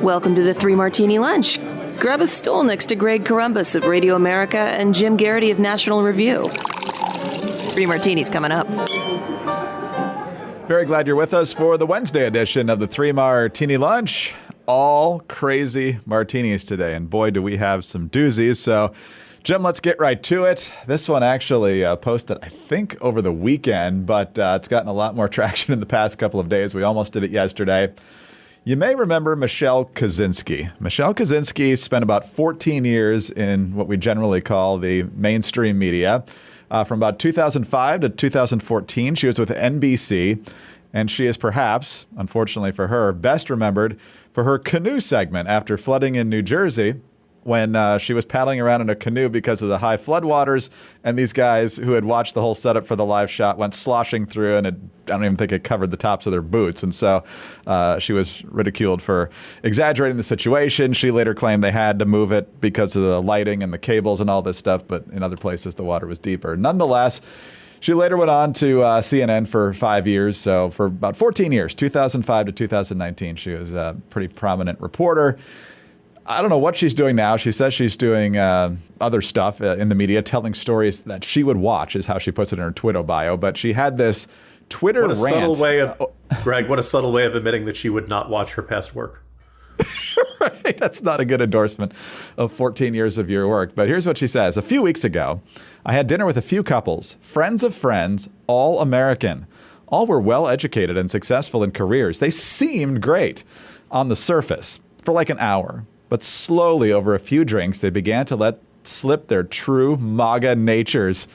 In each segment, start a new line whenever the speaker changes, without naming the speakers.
Welcome to the Three Martini Lunch. Grab a stool next to Greg Columbus of Radio America and Jim Garrity of National Review. Three Martinis coming up.
Very glad you're with us for the Wednesday edition of the Three Martini Lunch. All crazy martinis today, and boy, do we have some doozies. So, Jim, let's get right to it. This one actually posted, I think, over the weekend, but it's gotten a lot more traction in the past couple of days. We almost did it yesterday. You may remember Michelle Kaczynski. Michelle Kaczynski spent about 14 years in what we generally call the mainstream media. From about 2005 to 2014, she was with NBC, and she is perhaps, unfortunately for her, best remembered for her canoe segment after flooding in New Jersey, when she was paddling around in a canoe because of the high floodwaters, and these guys who had watched the whole setup for the live shot went sloshing through, and I don't even think it covered the tops of their boots. And so she was ridiculed for exaggerating the situation. She later claimed they had to move it because of the lighting and the cables and all this stuff, but in other places the water was deeper. Nonetheless, she later went on to CNN for 5 years. So for about 14 years, 2005 to 2019, she was a pretty prominent reporter. I don't know what she's doing now. She says she's doing other stuff in the media, telling stories that she would watch, is how she puts it in her Twitter bio. But she had this Twitter rant.
Subtle way of, Greg, what a subtle way of admitting that she would not watch her past work.
Right? That's not a good endorsement of 14 years of your work. But here's what she says. A few weeks ago, I had dinner with a few couples, friends of friends, all American. All were well educated and successful in careers. They seemed great on the surface for like an hour. But slowly, over a few drinks, they began to let slip their true MAGA natures.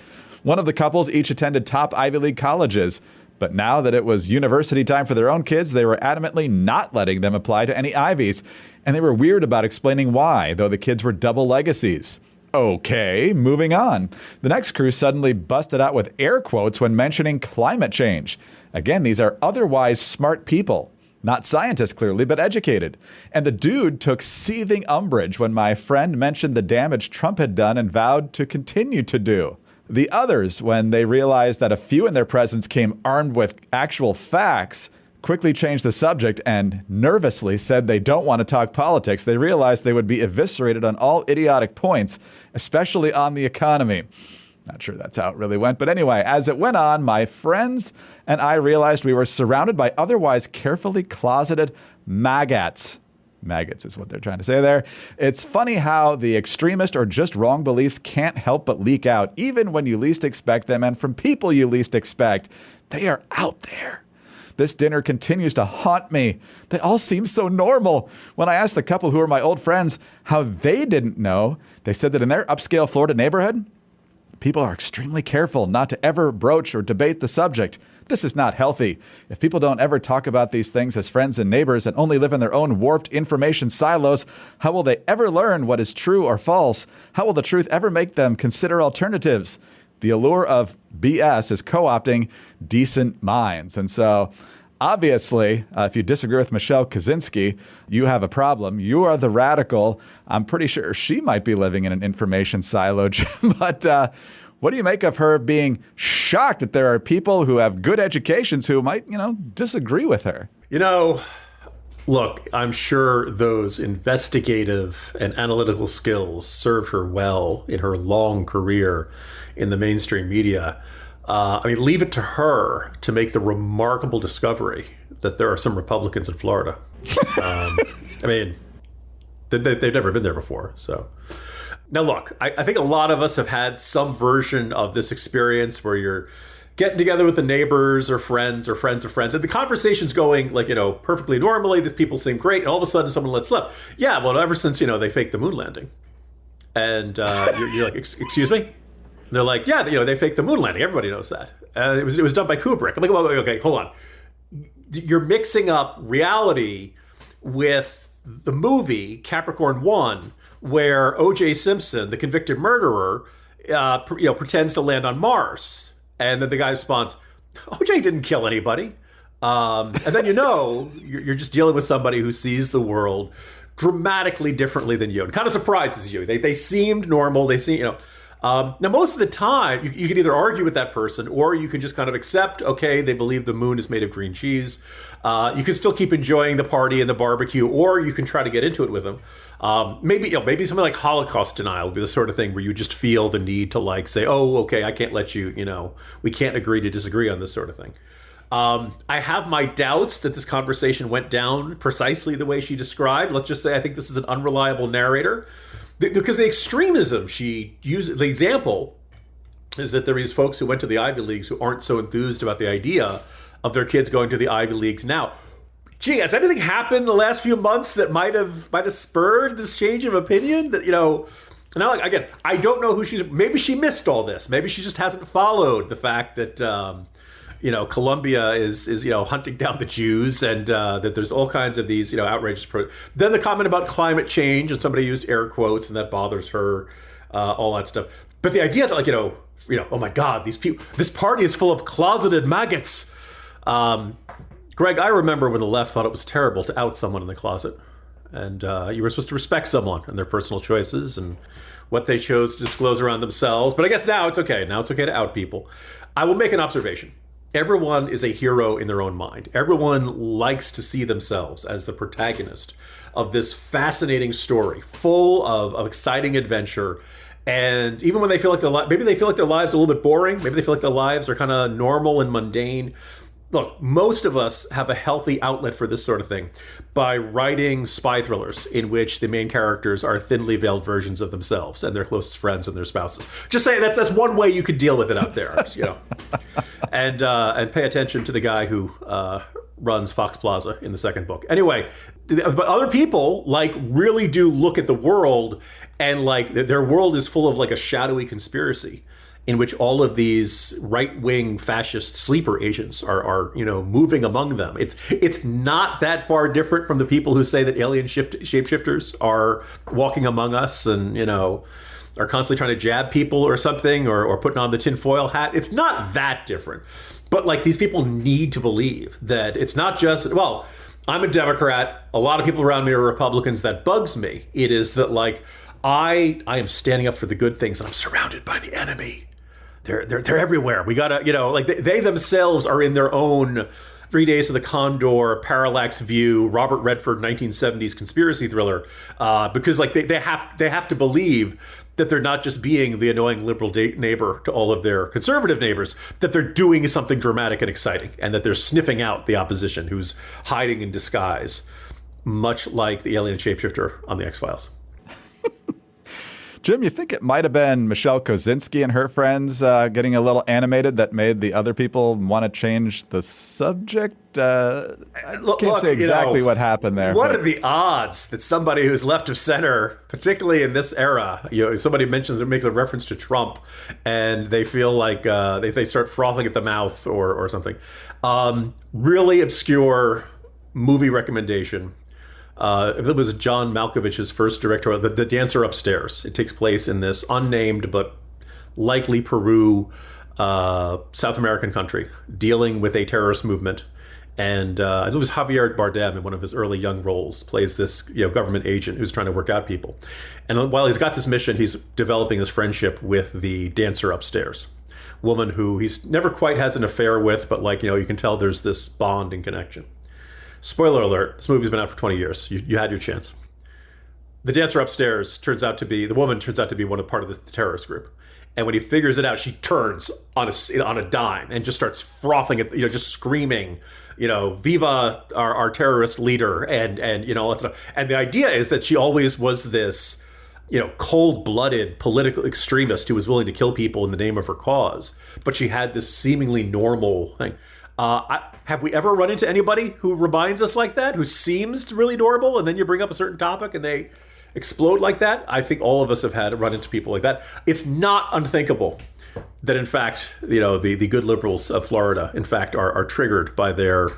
One of the couples each attended top Ivy League colleges. But now that it was university time for their own kids, they were adamantly not letting them apply to any Ivies. And they were weird about explaining why, though the kids were double legacies. Okay, moving on. The next crew suddenly busted out with air quotes when mentioning climate change. Again, these are otherwise smart people. Not scientists, clearly, but educated. And the dude took seething umbrage when my friend mentioned the damage Trump had done and vowed to continue to do. The others, when they realized that a few in their presence came armed with actual facts, quickly changed the subject and nervously said they don't want to talk politics. They realized they would be eviscerated on all idiotic points, especially on the economy. Not sure that's how it really went. But anyway, as it went on, my friends and I realized we were surrounded by otherwise carefully closeted maggots. Maggots is what they're trying to say there. It's funny how the extremist or just wrong beliefs can't help but leak out, even when you least expect them and from people you least expect. They are out there. This dinner continues to haunt me. They all seem so normal. When I asked the couple who are my old friends how they didn't know, they said that in their upscale Florida neighborhood, people are extremely careful not to ever broach or debate the subject. This is not healthy. If people don't ever talk about these things as friends and neighbors and only live in their own warped information silos, how will they ever learn what is true or false? How will the truth ever make them consider alternatives? The allure of BS is co-opting decent minds. And so, obviously, if you disagree with Michelle Kaczynski, you have a problem. You are the radical. I'm pretty sure she might be living in an information silo. But what do you make of her being shocked that there are people who have good educations who might, disagree with her?
Look, I'm sure those investigative and analytical skills served her well in her long career in the mainstream media. Leave it to her to make the remarkable discovery that there are some Republicans in Florida. They've never been there before. So now, look, I think a lot of us have had some version of this experience where you're getting together with the neighbors or friends of friends, and the conversation's going perfectly normally. These people seem great, and all of a sudden someone lets slip. Yeah, well, ever since they faked the moon landing, and you're like, excuse me. And they're like, yeah, they faked the moon landing. Everybody knows that. It was done by Kubrick. I'm like, well, okay, hold on. You're mixing up reality with the movie Capricorn 1, where O.J. Simpson, the convicted murderer, pretends to land on Mars. And then the guy responds, O.J. didn't kill anybody. And then you're just dealing with somebody who sees the world dramatically differently than you and kind of surprises you. They seemed normal. They seem, Now, most of the time, you can either argue with that person or you can just kind of accept, okay, they believe the moon is made of green cheese. You can still keep enjoying the party and the barbecue, or you can try to get into it with them. Maybe something like Holocaust denial would be the sort of thing where you just feel the need to like say, oh, okay, I can't let you, we can't agree to disagree on this sort of thing. I have my doubts that this conversation went down precisely the way she described. Let's just say I think this is an unreliable narrator. Because the extremism she used, the example is that there are these folks who went to the Ivy Leagues who aren't so enthused about the idea of their kids going to the Ivy Leagues now. Gee, has anything happened in the last few months that might have spurred this change of opinion? That, now, again, I don't know who maybe she missed all this. Maybe she just hasn't followed the fact that, Colombia is hunting down the Jews, and that there's all kinds of these, outrageous. Then the comment about climate change, and somebody used air quotes, and that bothers her, all that stuff. But the idea that, oh my God, these people, this party is full of closeted maggots. Greg, I remember when the left thought it was terrible to out someone in the closet, and you were supposed to respect someone and their personal choices and what they chose to disclose around themselves. But I guess now it's okay. Now it's okay to out people. I will make an observation. Everyone is a hero in their own mind. Everyone likes to see themselves as the protagonist of this fascinating story, full of exciting adventure. And even when they feel like maybe they feel like their lives are a little bit boring, maybe they feel like their lives are kind of normal and mundane. Look, most of us have a healthy outlet for this sort of thing by writing spy thrillers in which the main characters are thinly veiled versions of themselves and their closest friends and their spouses. Just say that's one way you could deal with it out there, and pay attention to the guy who runs Fox Plaza in the second book. Anyway, but other people really do look at the world, and their world is full of a shadowy conspiracy in which all of these right-wing fascist sleeper agents are moving among them. It's not that far different from the people who say that alien shapeshifters are walking among us and are constantly trying to jab people or something, or putting on the tinfoil hat. It's not that different. But these people need to believe that it's not just, well, I'm a Democrat, a lot of people around me are Republicans, that bugs me. It is that I am standing up for the good things and I'm surrounded by the enemy. They're everywhere. We gotta, they themselves are in their own 3 Days of the Condor, Parallax View, Robert Redford 1970s conspiracy thriller, because they have to believe that they're not just being the annoying liberal neighbor to all of their conservative neighbors, that they're doing something dramatic and exciting, and that they're sniffing out the opposition who's hiding in disguise, much like the alien shapeshifter on the X-Files.
Jim, you think it might have been Michelle Kosinski and her friends getting a little animated that made the other people want to change the subject? I can't say exactly what happened there.
What are the odds that somebody who's left of center, particularly in this era, somebody makes a reference to Trump, and they feel like they start frothing at the mouth or something. Really obscure movie recommendation. It was John Malkovich's first directorial, The Dancer Upstairs. It takes place in this unnamed but likely Peru, South American country, dealing with a terrorist movement. And it was Javier Bardem in one of his early young roles, plays this government agent who's trying to work out people. And while he's got this mission, he's developing this friendship with the dancer upstairs, woman who he's never quite has an affair with, but you can tell there's this bond and connection. Spoiler alert, this movie's been out for 20 years. You had your chance. The dancer upstairs the woman turns out to be part of the terrorist group. And when he figures it out, she turns on a dime and just starts frothing at, just screaming, "Viva our terrorist leader," and all that stuff. And the idea is that she always was this, cold-blooded political extremist who was willing to kill people in the name of her cause. But she had this seemingly normal thing. Have we ever run into anybody who reminds us like that, who seems really normal, and then you bring up a certain topic and they explode like that? I think all of us have had run into people like that. It's not unthinkable that, in fact, the good liberals of Florida, in fact, are triggered by their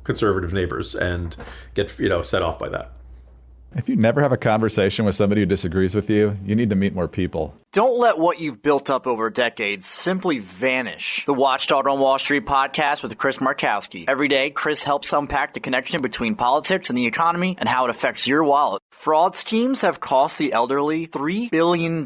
conservative neighbors and get set off by that.
If you never have a conversation with somebody who disagrees with you, you need to meet more people.
Don't let what you've built up over decades simply vanish. The Watchdog on Wall Street podcast with Chris Markowski. Every day, Chris helps unpack the connection between politics and the economy and how it affects your wallet. Fraud schemes have cost the elderly $3 billion.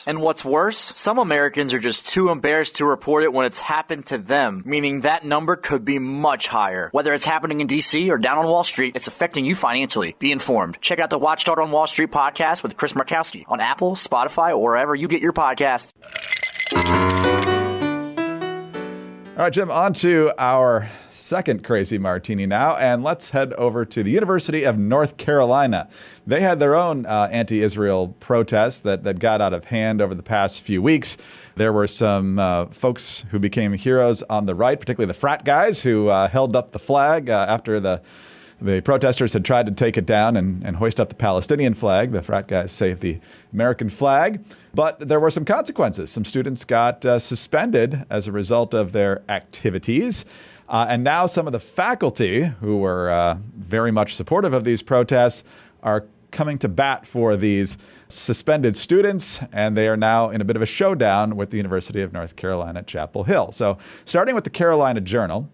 And what's worse, some Americans are just too embarrassed to report it when it's happened to them, meaning that number could be much higher. Whether it's happening in D.C. or down on Wall Street, it's affecting you financially. Be informed. Check out the Watchdog on Wall Street podcast with Chris Markowski on Apple, Spotify, or wherever you get your podcast.
All right, Jim, on to our second crazy martini now, and let's head over to the University of North Carolina. They had their own anti-Israel protests that got out of hand over the past few weeks. There were some folks who became heroes on the right, particularly the frat guys who held up the flag after the protesters had tried to take it down and hoist up the Palestinian flag. The frat guys saved the American flag. But there were some consequences. Some students got suspended as a result of their activities. And now some of the faculty who were very much supportive of these protests are coming to bat for these suspended students, and they are now in a bit of a showdown with the University of North Carolina at Chapel Hill. So starting with the Carolina Journal,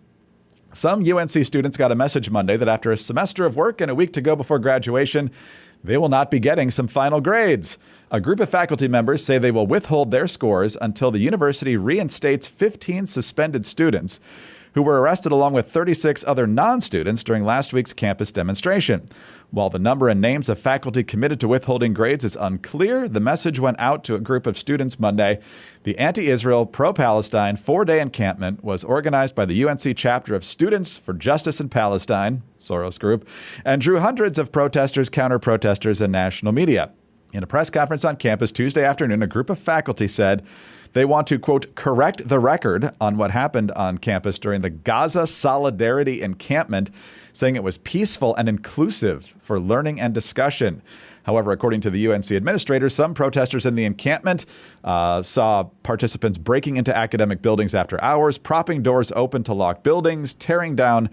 some UNC students got a message Monday that after a semester of work and a week to go before graduation, they will not be getting some final grades. A group of faculty members say they will withhold their scores until the university reinstates 15 suspended students who were arrested along with 36 other non-students during last week's campus demonstration. While the number and names of faculty committed to withholding grades is unclear, the message went out to a group of students Monday. The anti-Israel, pro-Palestine four-day encampment was organized by the UNC chapter of Students for Justice in Palestine, Soros Group, and drew hundreds of protesters, counter-protesters, and national media. In a press conference on campus Tuesday afternoon, a group of faculty said they want to, quote, correct the record on what happened on campus during the Gaza Solidarity Encampment, saying it was peaceful and inclusive for learning and discussion. However, according to the UNC administrators, some protesters in the encampment saw participants breaking into academic buildings after hours, propping doors open to locked buildings, tearing down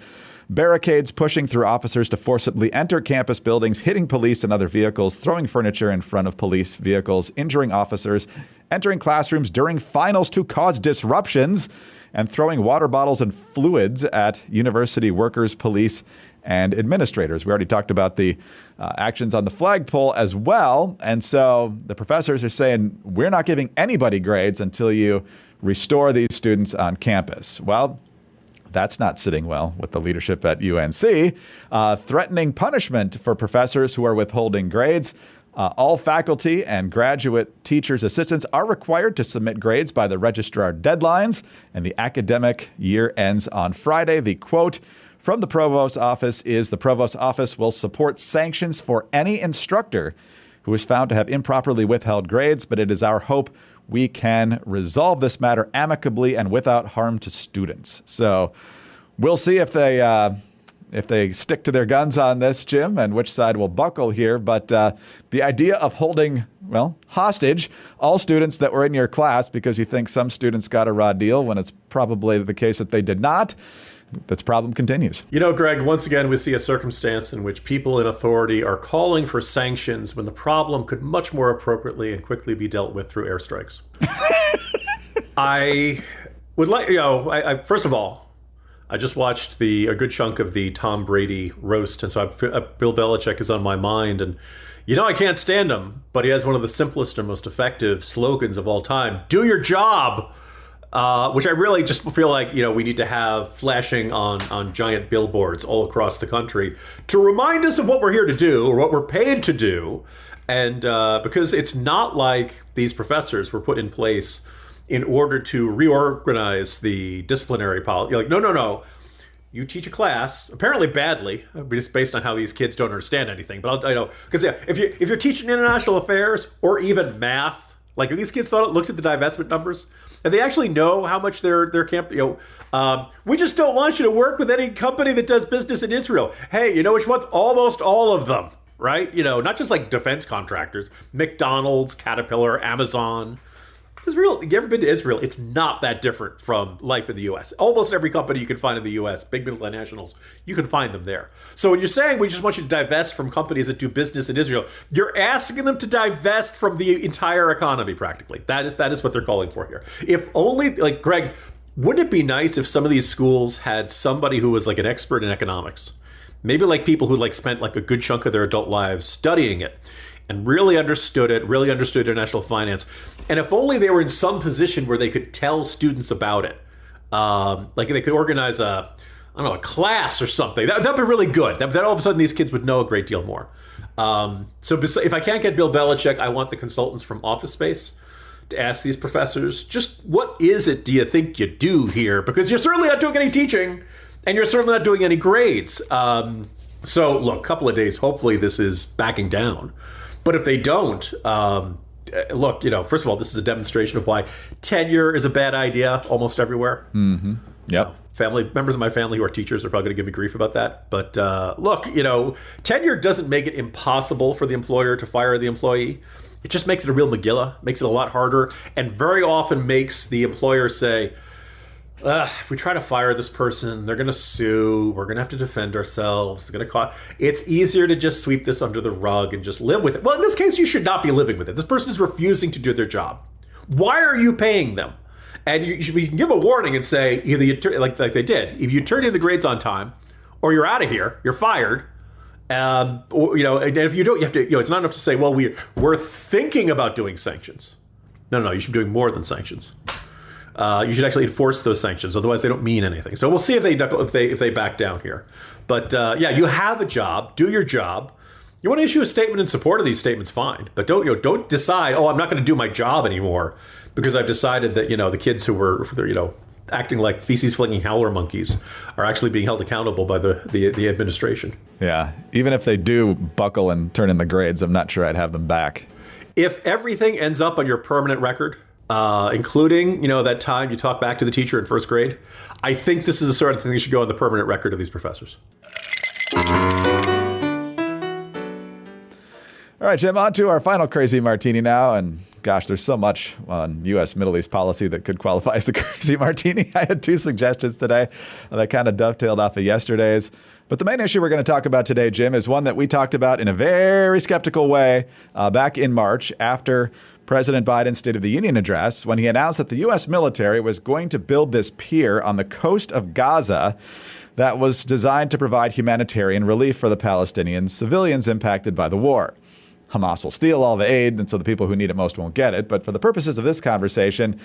barricades, pushing through officers to forcibly enter campus buildings, hitting police and other vehicles, throwing furniture in front of police vehicles, injuring officers, entering classrooms during finals to cause disruptions, and throwing water bottles and fluids at university workers, police, and administrators. We already talked about the actions on the flagpole as well. And so the professors are saying, we're not giving anybody grades until you restore these students on campus. Well, that's not sitting well with the leadership at UNC, threatening punishment for professors who are withholding grades. All faculty and graduate teachers' assistants are required to submit grades by the registrar deadlines, and the academic year ends on Friday. The quote from the provost's office is the provost's office will support sanctions for any instructor who is found to have improperly withheld grades, but it is our hope we can resolve this matter amicably and without harm to students. So we'll see if they stick to their guns on this, Jim, and which side will buckle here. But the idea of holding, hostage all students that were in your class because you think some students got a raw deal when it's probably the case that they did not, this problem continues.
You know, Greg, once again, we see a circumstance in which people in authority are calling for sanctions when the problem could much more appropriately and quickly be dealt with through airstrikes. I would like, first of all, I just watched a good chunk of the Tom Brady roast, and so Bill Belichick is on my mind. And, I can't stand him, but he has one of the simplest and most effective slogans of all time, do your job, which I really just feel like, we need to have flashing on giant billboards all across the country to remind us of what we're here to do or what we're paid to do. And because it's not like these professors were put in place in order to reorganize the disciplinary policy. You're like, no. You teach a class, apparently badly, just based on how these kids don't understand anything. But I know, because if you're teaching international affairs or even math, like if these kids looked at the divestment numbers, and they actually know how much their camp, we just don't want you to work with any company that does business in Israel. Hey, you know which ones? Almost all of them, right? Not just like defense contractors, McDonald's, Caterpillar, Amazon. Israel, you ever been to Israel? It's not that different from life in the U.S. Almost every company you can find in the U.S., big multinationals, you can find them there. So when you're saying we just want you to divest from companies that do business in Israel, you're asking them to divest from the entire economy, practically. That is what they're calling for here. If only, like, Greg, wouldn't it be nice if some of these schools had somebody who was like an expert in economics? Maybe like people who like spent like a good chunk of their adult lives studying it and really understood it, really understood international finance. And if only they were in some position where they could tell students about it. Like they could organize a class or something. That'd be really good. That all of a sudden these kids would know a great deal more. So if I can't get Bill Belichick, I want the consultants from Office Space to ask these professors, just what is it do you think you do here? Because you're certainly not doing any teaching, and you're certainly not doing any grades. So look, a couple of days, hopefully this is backing down. But if they don't, look, first of all, this is a demonstration of why tenure is a bad idea almost everywhere.
Mm-hmm. Yep.
Members of my family who are teachers are probably going to give me grief about that. But look, tenure doesn't make it impossible for the employer to fire the employee. It just makes it a real Megillah, makes it a lot harder, and very often makes the employer say, if we try to fire this person, they're going to sue. We're going to have to defend ourselves. It's going to cost. It's easier to just sweep this under the rug and just live with it. Well, in this case, you should not be living with it. This person is refusing to do their job. Why are you paying them? And you should give a warning and say, either like they did, if you turn in the grades on time, or you're out of here, you're fired. Or, and if you don't, you have to. It's not enough to say, well, we're thinking about doing sanctions. No, you should be doing more than sanctions. You should actually enforce those sanctions, otherwise they don't mean anything. So we'll see if they back down here. But you have a job, do your job. You want to issue a statement in support of these statements, fine. But don't decide, I'm not going to do my job anymore because I've decided that the kids who were acting like feces-flinging howler monkeys are actually being held accountable by the administration.
Yeah, even if they do buckle and turn in the grades, I'm not sure I'd have them back.
If everything ends up on your permanent record, including, that time you talk back to the teacher in first grade, I think this is the sort of thing that should go on the permanent record of these professors.
All right, Jim, on to our final crazy martini now. And gosh, there's so much on U.S. Middle East policy that could qualify as the crazy martini. I had two suggestions today that kind of dovetailed off of yesterday's. But the main issue we're going to talk about today, Jim, is one that we talked about in a very skeptical way back in March after President Biden's State of the Union address, when he announced that the U.S. military was going to build this pier on the coast of Gaza that was designed to provide humanitarian relief for the Palestinian civilians impacted by the war. Hamas will steal all the aid, and so the people who need it most won't get it. But for the purposes of this conversation,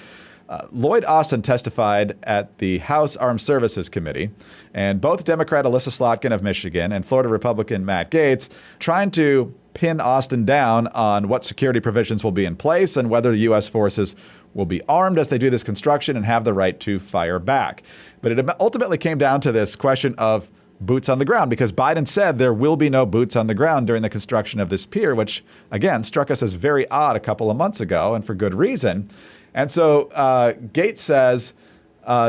Lloyd Austin testified at the House Armed Services Committee, and both Democrat Alyssa Slotkin of Michigan and Florida Republican Matt Gaetz trying to pin Austin down on what security provisions will be in place and whether the U.S. forces will be armed as they do this construction and have the right to fire back. But it ultimately came down to this question of boots on the ground, because Biden said there will be no boots on the ground during the construction of this pier, which, again, struck us as very odd a couple of months ago, and for good reason. And so Gaetz says,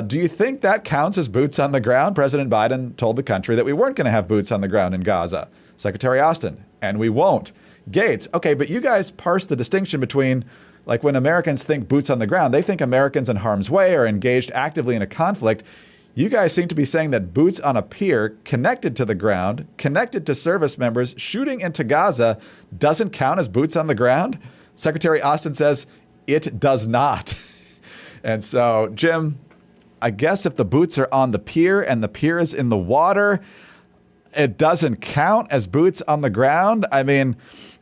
do you think that counts as boots on the ground? President Biden told the country that we weren't going to have boots on the ground in Gaza. Secretary Austin, and we won't. Gaetz, okay, but you guys parse the distinction between, like, when Americans think boots on the ground, they think Americans in harm's way or engaged actively in a conflict. You guys seem to be saying that boots on a pier connected to the ground, connected to service members shooting into Gaza, doesn't count as boots on the ground? Secretary Austin says it does not. And so, Jim, I guess if the boots are on the pier and the pier is in the water, it doesn't count as boots on the ground. I mean,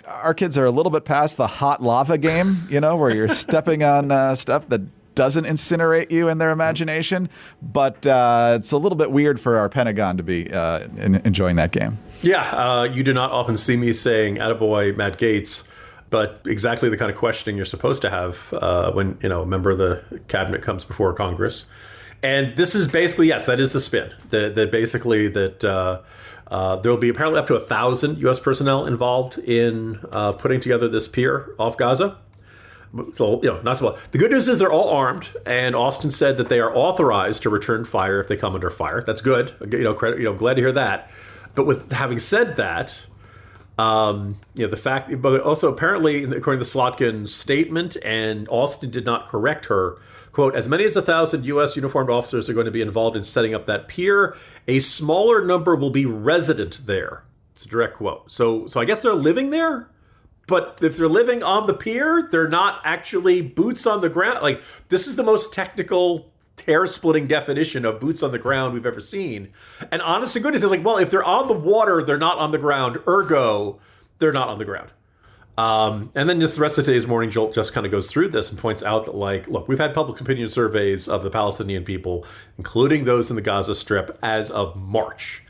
our kids are a little bit past the hot lava game, where you're stepping on stuff that doesn't incinerate you in their imagination. But it's a little bit weird for our Pentagon to be enjoying that game.
Yeah, you do not often see me saying, attaboy, Matt Gaetz, but exactly the kind of questioning you're supposed to have when a member of the cabinet comes before Congress. And this is basically, yes, that is the spin. That there will be apparently up to 1,000 U.S. personnel involved in putting together this pier off Gaza. So, not so well. The good news is they're all armed, and Austin said that they are authorized to return fire if they come under fire. That's good. Glad to hear that. But with having said that, The fact, but also apparently, according to Slotkin's statement, and Austin did not correct her, quote, as many as 1,000 U.S. uniformed officers are going to be involved in setting up that pier. A smaller number will be resident there. It's a direct quote. So I guess they're living there, but if they're living on the pier, they're not actually boots on the ground. Like, this is the most technical, hair-splitting definition of boots on the ground we've ever seen. And honest to goodness, it's like, well, if they're on the water, they're not on the ground. Ergo, they're not on the ground. And then just the rest of today's Morning Jolt just kind of goes through this and points out that, like, look, we've had public opinion surveys of the Palestinian people, including those in the Gaza Strip, as of March.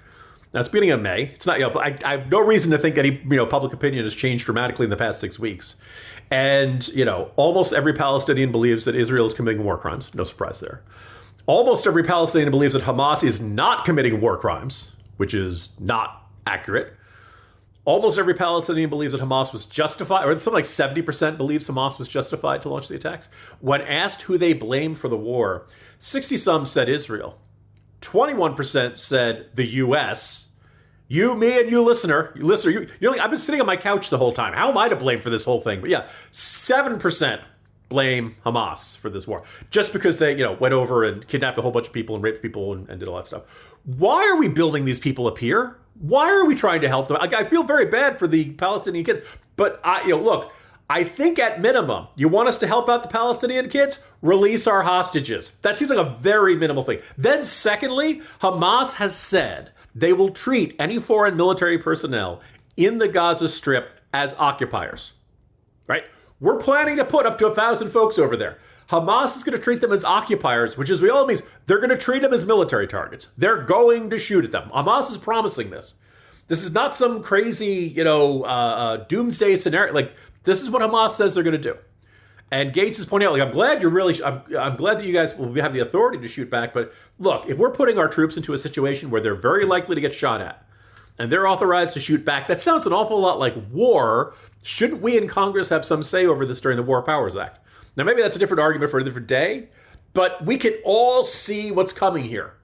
That's beginning of May. It's not, I have no reason to think any, public opinion has changed dramatically in the past 6 weeks. And, almost every Palestinian believes that Israel is committing war crimes. No surprise there. Almost every Palestinian believes that Hamas is not committing war crimes, which is not accurate. Almost every Palestinian believes that Hamas was justified, or something like 70% believes Hamas was justified to launch the attacks. When asked who they blamed for the war, 60-some said Israel. 21% said the U.S. You, me, and you, listener. You're like, I've been sitting on my couch the whole time. How am I to blame for this whole thing? But yeah, 7% blame Hamas for this war. Just because they, went over and kidnapped a whole bunch of people and raped people and did all that stuff. Why are we building these people up here? Why are we trying to help them? I feel very bad for the Palestinian kids. But, look, I think at minimum, you want us to help out the Palestinian kids? Release our hostages. That seems like a very minimal thing. Then secondly, Hamas has said they will treat any foreign military personnel in the Gaza Strip as occupiers, right? We're planning to put up to 1,000 folks over there. Hamas is going to treat them as occupiers, which is we all means they're going to treat them as military targets. They're going to shoot at them. Hamas is promising this. This is not some crazy, doomsday scenario. Like, this is what Hamas says they're going to do. And Gates is pointing out, like, I'm glad that you guys will have the authority to shoot back. But look, if we're putting our troops into a situation where they're very likely to get shot at, and they're authorized to shoot back, that sounds an awful lot like war. Shouldn't we in Congress have some say over this during the War Powers Act? Now, maybe that's a different argument for a different day, but we can all see what's coming here.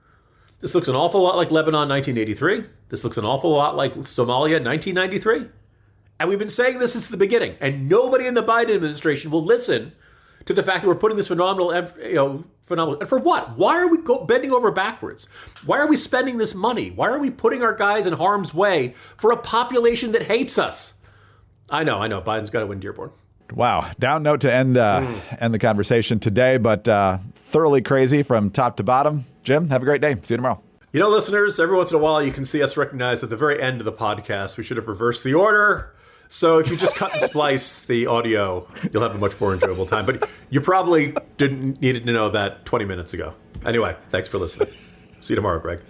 This looks an awful lot like Lebanon 1983. This looks an awful lot like Somalia 1993. And we've been saying this since the beginning. And nobody in the Biden administration will listen to the fact that we're putting this phenomenal. And for what? Why are we bending over backwards? Why are we spending this money? Why are we putting our guys in harm's way for a population that hates us? I know. Biden's got to win Dearborn.
Wow. Down note to end the conversation today, but thoroughly crazy from top to bottom. Jim, have a great day. See you tomorrow.
Listeners, every once in a while you can see us recognize at the very end of the podcast we should have reversed the order. So if you just cut and splice the audio, you'll have a much more enjoyable time. But you probably needed to know that 20 minutes ago. Anyway, thanks for listening. See you tomorrow, Greg.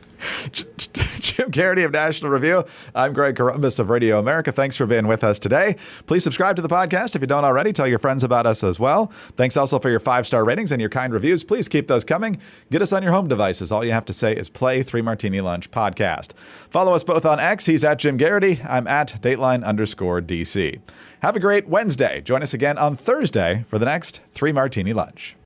Jim Garrity of National Review. I'm Greg Columbus of Radio America. Thanks for being with us today. Please subscribe to the podcast if you don't already. Tell your friends about us as well. Thanks also for your 5-star ratings and your kind reviews. Please keep those coming. Get us on your home devices. All you have to say is play 3 Martini Lunch podcast. Follow us both on X. He's at Jim Garrity. I'm at Dateline_DC. Have a great Wednesday. Join us again on Thursday for the next 3 Martini Lunch.